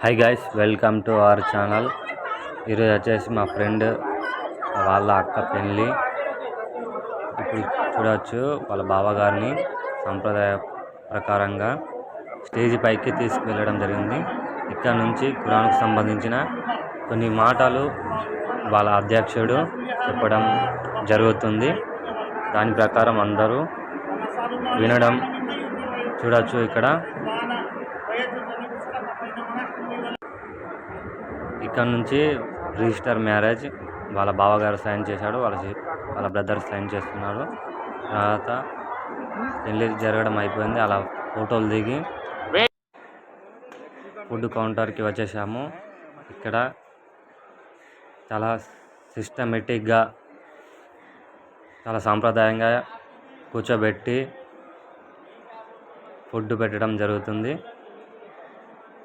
Hi guys, welcome to our channel. ఈరోజు వచ్చేసి మా ఫ్రెండ్ వాళ్ళ అక్క పెళ్ళి. ఇప్పుడు చూడవచ్చు వాళ్ళ బావగారిని సాంప్రదాయ ప్రకారంగా స్టేజ్ పైకి తీసుకువెళ్ళడం జరిగింది. ఇక్కడ నుంచి ఖురాన్కు సంబంధించిన కొన్ని మాటలు వాళ్ళ అధ్యక్షుడు చెప్పడం జరుగుతుంది. దాని ప్రకారం అందరూ వినడం చూడవచ్చు. ఇక్కడ నుంచి రిజిస్టర్ మ్యారేజ్ వాళ్ళ బావగారు సైన్ చేశాడు, వాళ్ళ బ్రదర్ సైన్ చేస్తున్నాడు. తర్వాత పెళ్ళి జరగడం అయిపోయింది. అలా ఫోటోలు దిగి ఫుడ్ కౌంటర్కి వచ్చేసాము. ఇక్కడ చాలా సిస్టమేటిక్గా, చాలా సాంప్రదాయంగా కూర్చోబెట్టి ఫుడ్ పెట్టడం జరుగుతుంది.